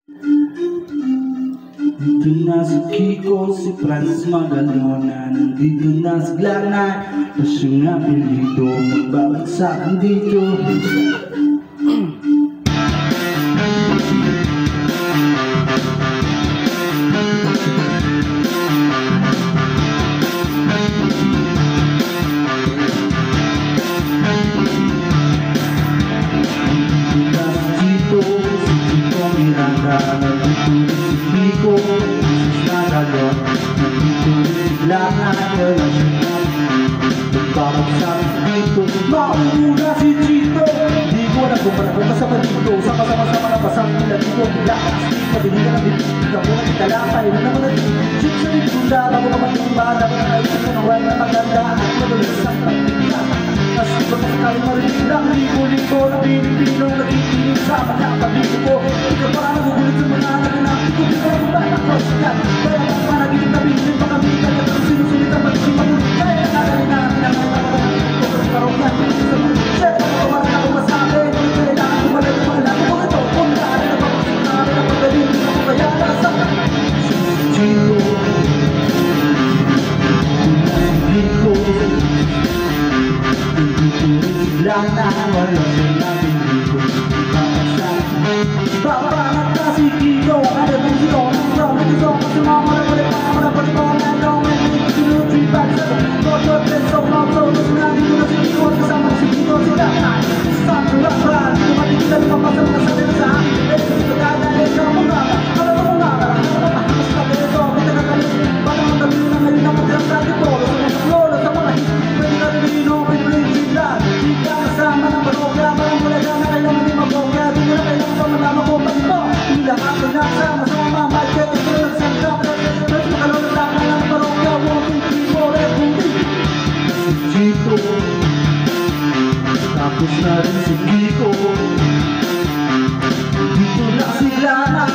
Dito na si Kiko, si Francis Magalona. Nandito na si Glanay, pasyong apelido, magbabagsakan dito. Nandito si Kiko, si Magalon. Nandito si Glanay, relasyon nagbabagsak dito. Mauna si Chito, di ko na kumarapon kasama dito. Sama-sama na pasang nila dito. Lakas, pabili ka na dito. Ikaw mo na italakay, wala naman na dito. Chip sa dito, bago ka matimba. Dapat na naisip ko na wala na maganda. At madulas ang pagpila. Mas iba ka sakali marinig lang. Ligo-ligo na Pilipino, nagtitingin sa pagkakabito ko. Ikaw pa nagugulit sa mga naganap. Ikaw di ko na ba nakosyan. Kaya ang panaginip na bilhin pa kami. Kaya ang sinusulit ang pagsimagun. Kaya nakagalin namin ang mga ito ko sa karongyan. Sa mga set, ako man ako masabi. Kailangan ko malay yung mga lago ko ito. Kung naarin na papasok na amin ang pagdaling. Ako kaya nakasak. Chito, Kiko, Glanay, wala sinabing dito. Babanat na si Kiko, ano din si Ono. Hindi ko sumama na balik pa naman ang balik ko. Meron may hindi sinutri back sa Motor Peso, Motor Nandito na si Kiko, kasama si Kiko, si Glanay. Sa tulapan, hindi ko matigil na papasok na sa nila sa akin. Ito dadalhin ka mo nga, alam mo nga, mas kapito, kita ka kami. Baka magdabili na ngayon na matirang sa dito. Sa mga sa mga hit, pwede ka rin inopin rin sila. Di ka kasama ng barokya, parang wala ka na kailangan di mabokya. Di ko na kailangan pa malama ko pa ito. Hindi lahat na nasama sa mga market. Ito na nagsanda, pero makalong naglakan ng barokya. Walking people, everything. Si Chito, tapos na rin si Kiko. Dito na si Glanay,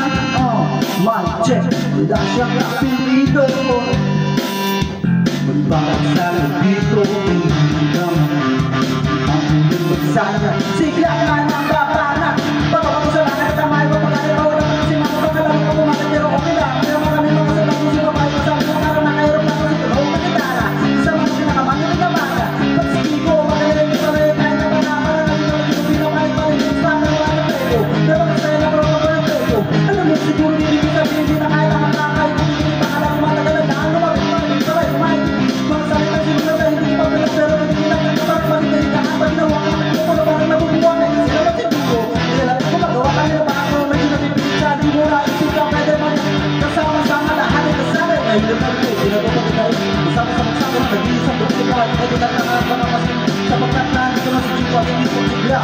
mic check, wala siyang apelido. Magbabagsakan dito, ang huling magsana. Si Glanay ng babanat, bago ako sa langit ang may papagay. Bawala ka kasi mga pagkalaman ko kumakat, pero okay lang. Pero marami mga sa lang si babae, masabi ko na na kayo na kasi tulong na gitara. Sa mga sinakamanya ng gamata, pag si Kiko, magaling ito rin, kahit na panakala na ito, hindi ko pinakahit pa rin, sa mga wala ng prego. Pero masaya na pero wala ng prego. Alam mo, siguro hindi ko sabihin, hindi na kaya na makakay, kung hindi pa alam mo matagalan na ano, mabit pa rin, sabay, kumain. Mga salitan sila na hindi pa pala, pero hindi na nagkabang pagkay ka, pag nawa ka, kung ano parang nabubuwa, na hindi sila matigugo. Kaya kung magawa ka nila, baka kung medyo napipilisa, di mo na isuka, pwede man kasama-sama lahat ay kasama. Ay, hindi na rin, ginagawa ko tayo, kasama-sama, nag-iisang buti ka, pwede na nakakamasin, sa pagkat na, ito na si Chico, hindi ko sigla.